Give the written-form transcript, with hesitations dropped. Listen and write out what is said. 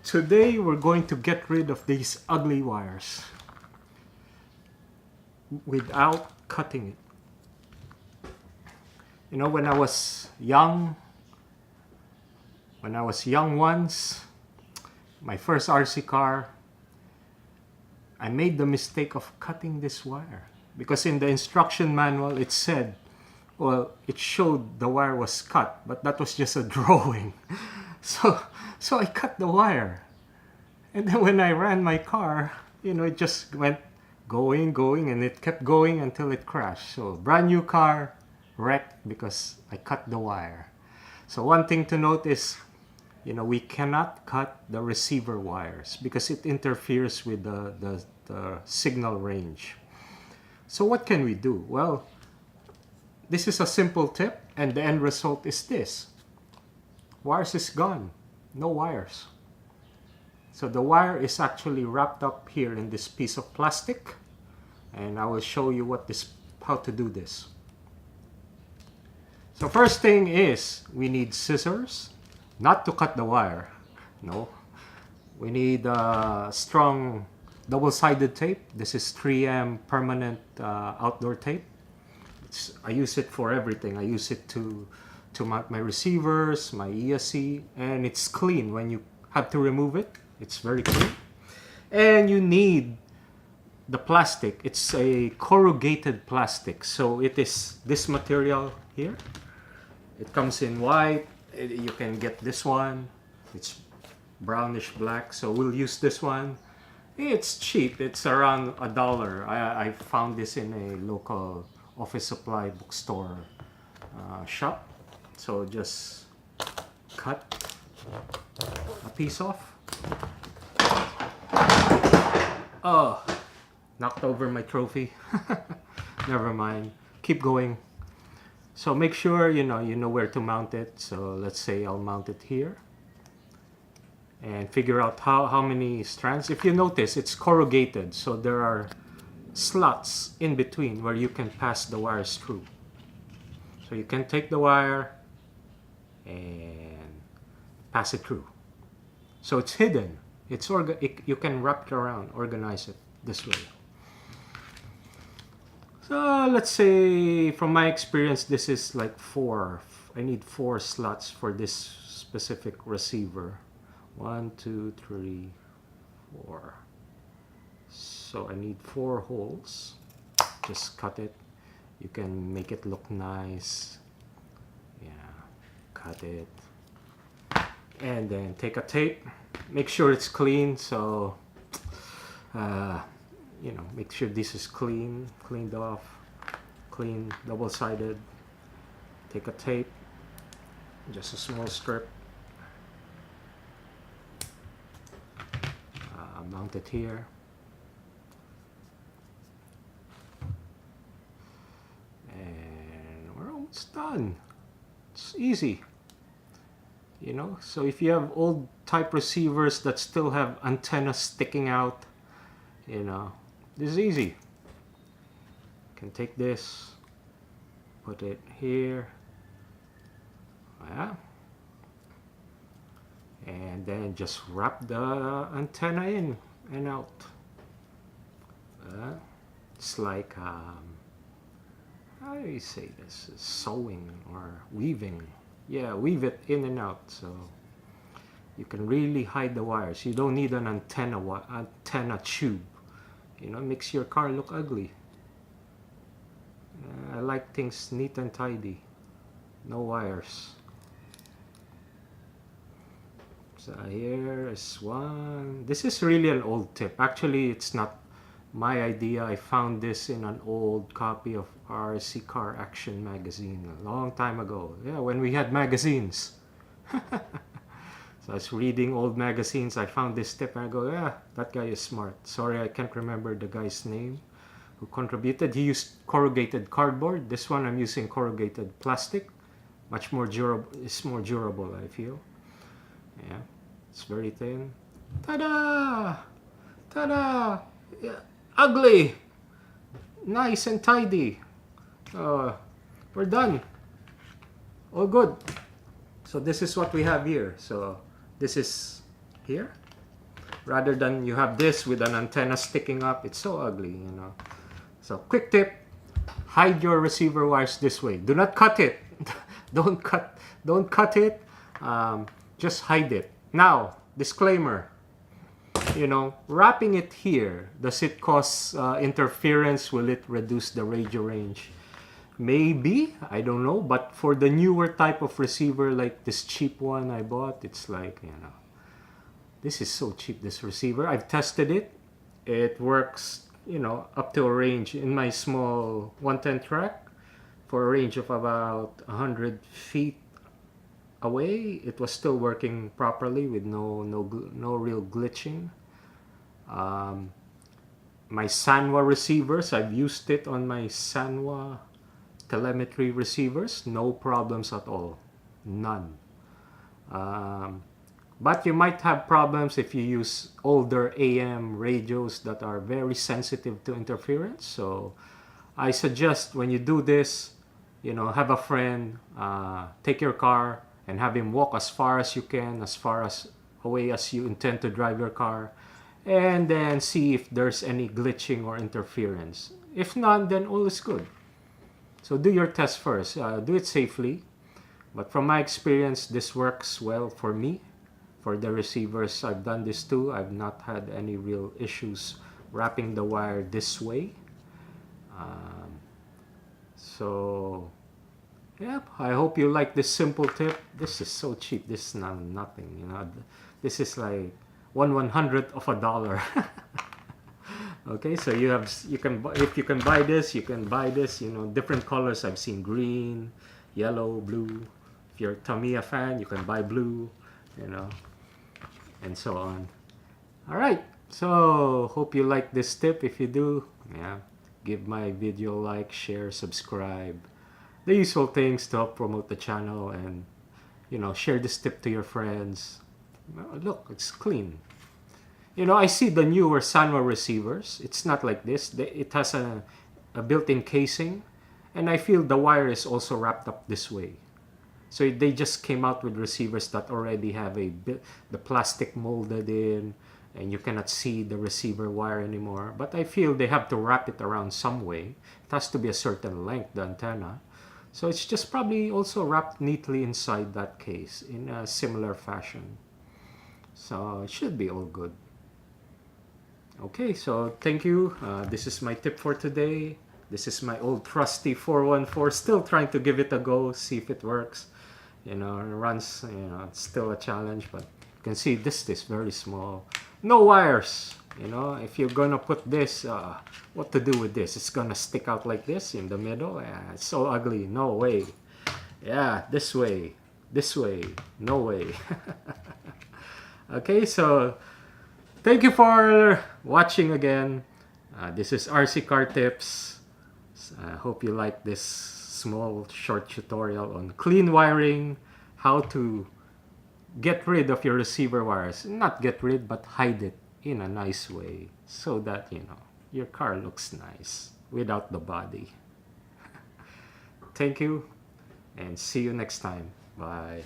Today we're going to get rid of these ugly wires without cutting it. You know, when I was young once, my first RC car, I made the mistake of cutting this wire. Because in the instruction manual it said, well, it showed the wire was cut, but that was just a drawing. So I cut the wire. And then when I ran my car, you know, it just went going, and it kept going until it crashed. So brand new car, wrecked because I cut the wire. So one thing to note is, you know, we cannot cut the receiver wires because it interferes with the signal range. So what can we do? Well, this is a simple tip, and the end result is this. Wires is gone. No wires. So the wire is actually wrapped up here in this piece of plastic, and I will show you how to do this. So first thing is we need scissors, not to cut the wire. No. We need strong double-sided tape. This is 3M permanent outdoor tape. I use it for everything. I use it to mount my receivers, my ESC, and it's clean when you have to remove it. It's very clean. And you need the plastic. It's a corrugated plastic. So it is this material here. It comes in white. You can get this one. It's brownish black. So we'll use this one. It's cheap. It's around $1. I found this in a local office supply bookstore shop. So just cut a piece off. Oh, knocked over my trophy. Never mind. Keep going. So make sure you know where to mount it. So let's say I'll mount it here. And figure out how many strands. If you notice, it's corrugated. So there are slots in between where you can pass the wires through. So you can take the wire and pass it through. So it's hidden. You can wrap it around, organize it this way. So let's say, from my experience, this is like 4. I need 4 slots for this specific receiver. 1, 2, 3, 4. So I need 4 holes. Just cut it. You can make it look nice. Yeah, cut it. And then take a tape. Make sure it's clean. So, you know, make sure this is cleaned off, clean, double-sided. Take a tape, just a small strip. Mount it here. And we're almost done. It's easy. You know, so if you have old type receivers that still have antennas sticking out, you know, this is easy. You can take this, put it here, yeah, and then just wrap the antenna in and out. It's like, how do you say this? Sewing or weaving. Yeah, weave it in and out, so you can really hide the wires. You don't need an antenna tube. You know, makes your car look ugly. I like things neat and tidy. No wires. So here is one. This is really an old tip. Actually, it's not my idea. I found this in an old copy of RC Car Action magazine a long time ago. Yeah, when we had magazines. So I was reading old magazines. I found this tip and I go, yeah, that guy is smart. Sorry, I can't remember the guy's name who contributed. He used corrugated cardboard. This one I'm using corrugated plastic. Much more durable. It's more durable, I feel. Yeah, it's very thin. Ta-da! Ta-da! Yeah. Ugly! Nice and tidy. We're done. All good. So this is what we have here. So this is here. rather than you have this with an antenna sticking up. It's so ugly, you know. So quick tip, hide your receiver wires this way. Do not cut it. don't cut it. Just hide it. Now, disclaimer, you know, wrapping it here, does it cause interference? Will it reduce the radio range? Maybe, I don't know. But for the newer type of receiver, like this cheap one I bought, it's like, you know, this is so cheap, this receiver. I've tested it. It works, you know, up to a range in my small 110 track for a range of about 100 feet away. It was still working properly with no real glitching. My Sanwa receivers, I've used it on my Sanwa telemetry receivers. No problems at all. None. But you might have problems if you use older AM radios that are very sensitive to interference. So I suggest when you do this, you know, have a friend, take your car and have him walk as far as you can, as far as away as you intend to drive your car, and then see if there's any glitching or interference. If none, then all is good. So do your test first. Do it safely. But from my experience, this works well for me. For the receivers, I've done this too. I've not had any real issues wrapping the wire this way. So, yeah, I hope you like this simple tip. This is so cheap. This is nothing, you know. This is like 1/100th of a dollar. Okay, so if you can buy this, you can buy this. You know, different colors. I've seen green, yellow, blue. If you're a Tamiya fan, you can buy blue. You know, and so on. All right. So hope you like this tip. If you do, yeah, give my video a like, share, subscribe. The usual things to help promote the channel, and you know, share this tip to your friends. Look, it's clean. You know, I see the newer Sanwa receivers. It's not like this. It has a built-in casing, and I feel the wire is also wrapped up this way. So they just came out with receivers that already have the plastic molded in, and you cannot see the receiver wire anymore. But I feel they have to wrap it around some way. It has to be a certain length, the antenna. So it's just probably also wrapped neatly inside that case in a similar fashion. So it should be all good. Okay, so thank you. This is my tip for today. This is my old trusty 414. Still trying to give it a go, see if it works. You know, it runs, you know, it's still a challenge, but you can see this is very small. No wires. You know, if you're gonna put this, what to do with this? It's gonna stick out like this in the middle. Yeah, it's so ugly. No way. Yeah, this way. This way. No way. Okay, so thank you for watching again. This is rccartips. I hope you like this small short tutorial on clean wiring, how to get rid of your receiver wires. Not get rid, but hide it in a nice way so that, you know, your car looks nice without the body. Thank you, and see you next time. Bye.